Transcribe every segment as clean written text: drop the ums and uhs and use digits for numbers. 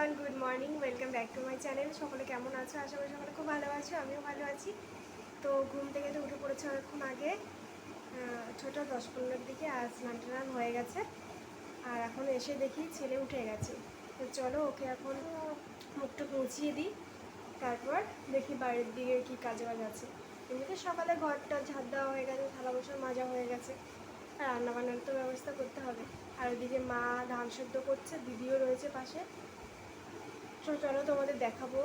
Everyone, good morning, welcome back to my channel. সকলে কেমন আছো? আশা করি সকলে খুব ভালো আছো, আমিও ভালো আছি। তো ঘুম থেকে তো উঠে পড়েছে অনেকক্ষণ আগে, 6টা 10-15 দিকে। আজ স্নান টান হয়ে গেছে, আর এখন এসে দেখি ছেলে উঠে গেছে। তো চলো ওকে এখন মুখটা মুছিয়ে দিই, তারপর দেখি বাইরের দিকে কী কাজ বাজ আছে। এমনিতে সকালে ঘরটা ঝাড় দেওয়া হয়ে গেছে, থালা বাসন মাজা হয়ে গেছে, আর রান্নাবান্নার তো ব্যবস্থা করতে হবে। আর ওইদিকে মা ধান সেদ্ধ করছে, দিদিও রয়েছে পাশে। তো চলো তোমাদের দেখাবো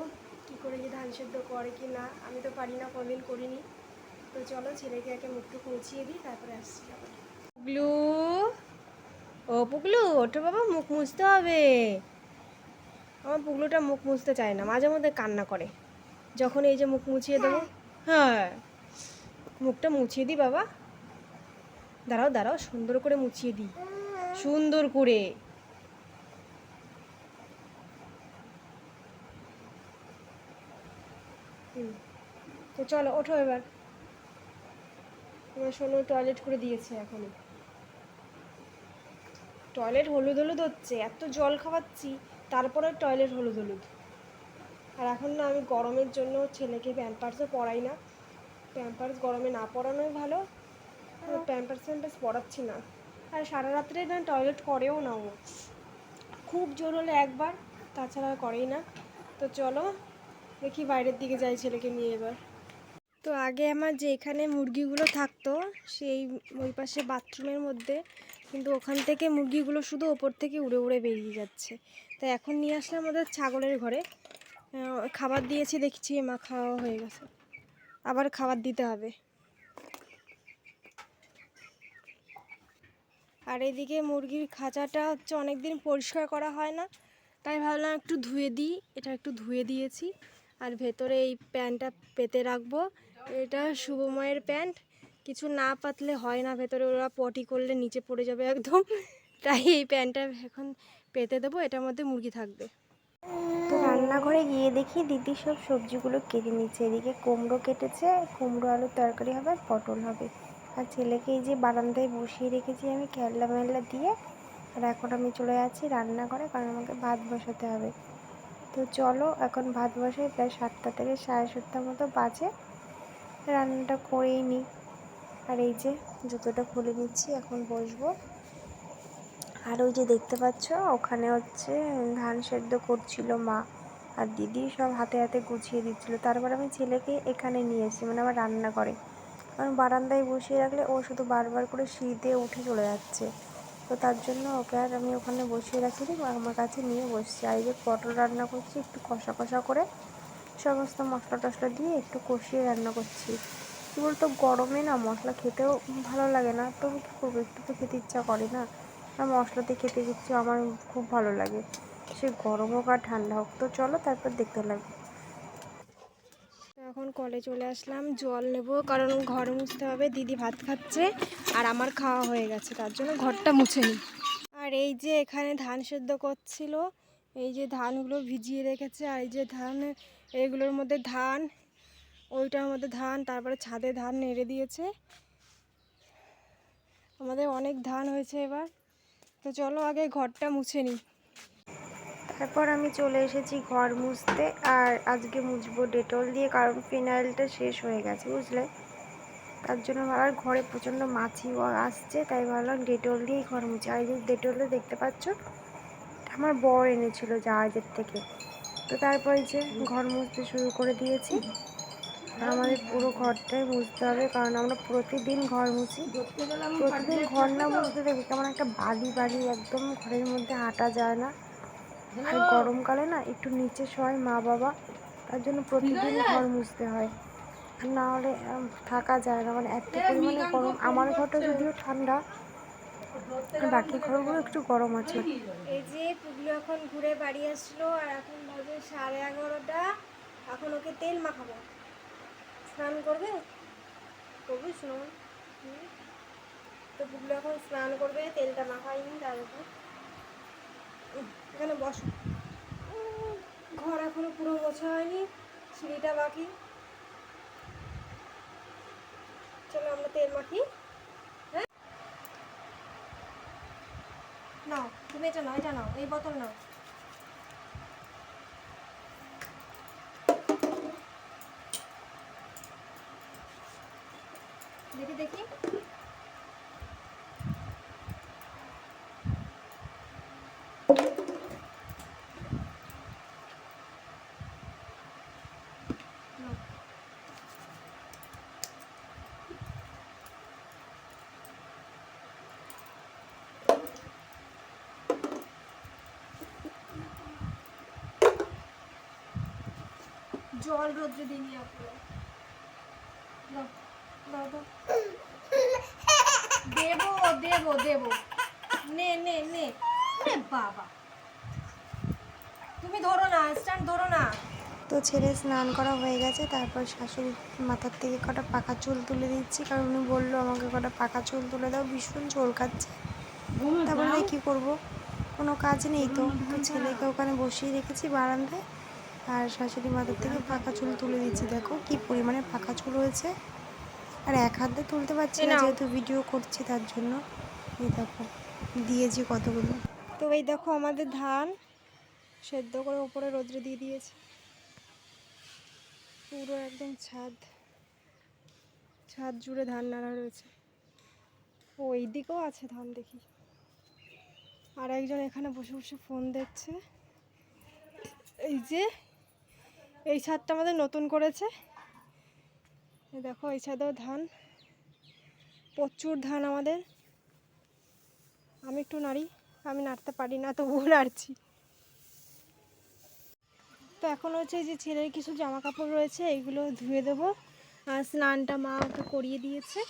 কী করে কি ধান সেদ্ধ করে কি না। আমি তো পারি না, কোনোদিন করিনি। তো চলো ছেলেকে একে মুখটুক মুছিয়ে দিই, তারপরে আসছি আবার। পুগলু, ও পুগলু ওঠো বাবা, মুখ মুছতে হবে। আমার পুগলুটা মুখ মুছতে চায় না, মাঝে মধ্যে কান্না করে যখন এই যে মুখ মুছিয়ে দেবো। হ্যাঁ, মুখটা মুছিয়ে দিই বাবা, দাঁড়াও দাঁড়াও, সুন্দর করে মুছিয়ে দিই, সুন্দর করে। তো চলো ওঠো এবার। তোমার সোনু টয়লেট করে দিয়েছে এখনই, টয়লেট হলুদ হলুদ হচ্ছে, এত জল খাওয়াচ্ছি তারপরে টয়লেট হলুদ হলুদ। আর এখন না আমি গরমের জন্য ছেলেকে প্যাম্পার্সও পরাই না, প্যাম্পার্স গরমে না পরানোই ভালো। প্যাম্পার্স পরাচ্ছি না। আর সারা রাত্রে না টয়লেট করেও না ও, খুব জোর হলে একবার, তাছাড়া আর করেই না। তো চলো দেখি বাইরের দিকে যাই ছেলেকে নিয়ে এবার। তো আগে আমার যে এখানে মুরগিগুলো থাকতো সেই ওই পাশে বাথরুমের মধ্যে, কিন্তু ওখান থেকে মুরগিগুলো শুধু ওপর থেকে উড়ে উড়ে বেরিয়ে যাচ্ছে। তো এখন নিয়ে আসলাম আমাদের ছাগলের ঘরে, খাবার দিয়েছি, দেখছি মা খাওয়া হয়ে গেছে, আবার খাবার দিতে হবে। আর এদিকে মুরগির খাঁচাটা হচ্ছে অনেকদিন পরিষ্কার করা হয় না, তাই ভাবলাম একটু ধুয়ে দিই, এটা একটু ধুয়ে দিয়েছি। আর ভেতরে এই প্যান্টটা পেতে রাখবো, এটা শুভময়ের প্যান্ট, কিছু না পাতলে হয় না, ভেতরে ওরা পটি করলে নিচে পড়ে যাবে একদম, তাই এই প্যান্টটা এখন পেতে দেবো, এটার মধ্যে মুরগি থাকবে। তো রান্নাঘরে গিয়ে দেখি দিদি সব সবজিগুলো কেটে নিচ্ছে। এদিকে কুমড়ো কেটেছে, কুমড়ো আলুর তরকারি হবে, পটল হবে। আর ছেলেকে এই যে বারান্দায় বসিয়ে রেখেছি আমি খেলনা মেলনা দিয়ে। আর এখন আমি চলে যাচ্ছি রান্নাঘরে, কারণ আমাকে ভাত বসাতে হবে। তো চলো এখন ভাত বসাই, প্রায় 7টা থেকে 7:30 মতো বাজে। রান্নাটা করেই নিই। আর এই যে জুতোটা খুলে নিচ্ছি, এখন বসবো। আর ওই যে দেখতে পাচ্ছ ওখানে হচ্ছে ধান সেদ্ধ করছিল মা, আর দিদি সব হাতে হাতে গুছিয়ে দিচ্ছিলো। তারপর আমি ছেলেকে এখানে নিয়ে এসেছি, মানে আমার রান্না করে, কারণ বারান্দায় বসিয়ে রাখলে ও শুধু বারবার করে সিঁড়ি দিয়ে উঠে চলে যাচ্ছে। তো তার জন্য ওকে আর আমি ওখানে বসিয়ে রাখিনি, আমার কাছে নিয়ে বসছি। আর এই যে পটল রান্না করছি, একটু কষা কষা করে সমস্ত মশলা টশলা দিয়ে একটু কষিয়ে রান্না করছি। কী বলতো, গরমে না মশলা খেতেও ভালো লাগে না, তবু কী করবো, একটু তো খেতে ইচ্ছা করে না। আর মশলাতে খেতে কিছু আমার খুব ভালো লাগে, সে গরম হোক আর ঠান্ডা হোক। তো চলো তারপর দেখতে লাগবে। এখন কলে চলে আসলাম, জল নেব, কারণ ঘর মুছতে হবে। দিদি ভাত খাচ্ছে আর আমার খাওয়া হয়ে গেছে, তার জন্য ঘরটা মুছে নিই। আর এই যে এখানে ধান সেদ্ধ করছিল, এই যে ধানগুলো ভিজিয়ে রেখেছে, আর এই যে ধান, এইগুলোর মধ্যে ধান, ওইটার মধ্যে ধান, তারপরে ছাদে ধান নেড়ে দিয়েছে। আমাদের অনেক ধান হয়েছে এবার। তো চলো আগে ঘরটা মুছে নিই। তারপর আমি চলে এসেছি ঘর মুছতে, আর আজকে মুছবো ডেটল দিয়ে, কারণ ফিনাইলটা শেষ হয়ে গেছে বুঝলে। তার জন্য ভাবলাম, ঘরে প্রচণ্ড মাছিও আসছে, তাই ভাবলাম ডেটল দিয়েই ঘর মুছে। আর এই যে ডেটলটা দেখতে পাচ্ছ, আমার বর এনেছিল জাহাজের থেকে। তো তারপর এই যে ঘর মুছতে শুরু করে দিয়েছি। আমাদের পুরো ঘরটাই মুছতে হবে, কারণ আমরা প্রতিদিন ঘর মুছি। প্রতিদিন ঘর না মুছতে দেখি কেমন একটা বালি বালি, একদম ঘরের মধ্যে হাঁটা যায় না। আর গরমকালে না একটু নিচে শোয় মা বাবা, তার জন্য প্রতিদিন ঘর মুছতে হয়, আর না হলে থাকা যায় না, মানে এত পরিমাণে গরম। আমার ঘরটা যদিও ঠান্ডা, আর বাকি ঘরগুলো একটু গরম আছে। এই যে পুগলু এখন ঘুরে বাড়ি আসলো, আর এখন বাজে 11:30। এখন ওকে তেল মাখাবো, স্নান করবে, করবি স্নান? তো পুগলু এখন স্নান করবে, তেলটা মাখাইনি তার উপর। এখানে বস, ঘর এখনো পুরো মোছা হয়নি, সিঁড়িটা বাকি। চলো আমরা তেল মাখি। হ্যাঁ নাও, তুমি এটা নাও, এটা নাও, এই বোতল নাও। দেখি দেখি। নাও। জল রোদ্রে দিইনি এখনো। দাও দাও দাও। দেবো দেবো দেবো। নে নে নে। আরে বাবা, তুমি ধরো না, স্ট্যান্ড ধরো না। তো ছেলে স্নান করা হয়ে গেছে, তারপর শাশুড়ি মাথার থেকে কটা পাকা চুল তুলে দিচ্ছি, কারণ উনি বললো আমাকে কটা পাকা চুল তুলে দাও, ভীষণ চুলকাচ্ছে। তারপরে কী করবো, কোনো কাজ নেই তো। তো ছেলেকে ওখানে বসিয়ে রেখেছি বারান্দায়, আর শাশুড়ি মাথার থেকে পাকা চুল তুলে দিচ্ছি। দেখো কি পরিমাণে পাকা চুল হয়েছে, আর এক হাত দিয়ে তুলতে পারছি না যেহেতু ভিডিও করছি, তার জন্য। এই দেখো দিয়েছি কতগুলো। তো এই দেখো আমাদের ধান সেদ্ধ করে ওপরে রোদ্রে দিয়ে দিয়েছে, পুরো একদম ছাদ ছাদ জুড়ে ধান নাড়া রয়েছে। ও এই দিকেও আছে ধান দেখি। আর একজন এখানে বসে বসে ফোন দেখছে। এই যে এই ছাদটা আমাদের নতুন করেছে, এই দেখো এই ছাদেও ধান, প্রচুর ধান আমাদের। আমি একটু নাড়ি, আমি নাড়তে পারি না তবুও নাড়ছি। তো এখন হচ্ছে যে ছেলের কিছু জামা কাপড় রয়েছে, এইগুলো ধুয়ে দেবো। আর স্নানটা মা ওকে করিয়ে দিয়েছে।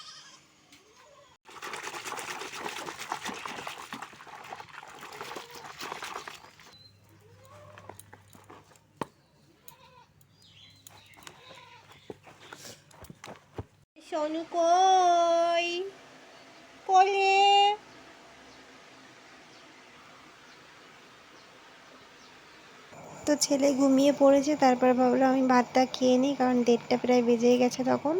সোনু কই কোলে। তো ছেলে ঘুমিয়ে পড়েছে, তারপর ভাবলাম আমি ভাতটা খেয়ে নিই, কারণ 1:30টা প্রায় বেজেই গেছে তখন।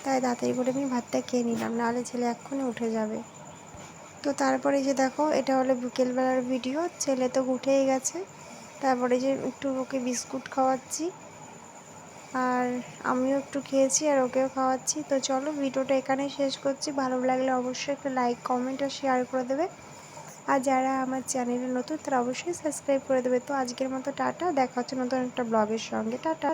তাই তাড়াতাড়ি করে আমি ভাতটা খেয়ে নিলাম, নাহলে ছেলে এক্ষুনি উঠে যাবে। তো তারপরে যে দেখো এটা হলো বিকেলবেলার ভিডিও, ছেলে তো উঠেই গেছে। তারপরে যে একটু ওকে বিস্কুট খাওয়াচ্ছি, আর আমিও একটু খেয়েছি আর ওকেও খাওয়াচ্ছি। তো চলো ভিডিওটা এখানেই শেষ করছি। ভালো লাগলে অবশ্যই একটা লাইক কমেন্ট আর শেয়ার করে দেবে, আর যারা আমার চ্যানেলে নতুন তারা অবশ্যই সাবস্ক্রাইব করে দেবে। তো আজকের মতো টাটা, দেখা হচ্ছে নতুন একটা ব্লগের সঙ্গে। টাটা।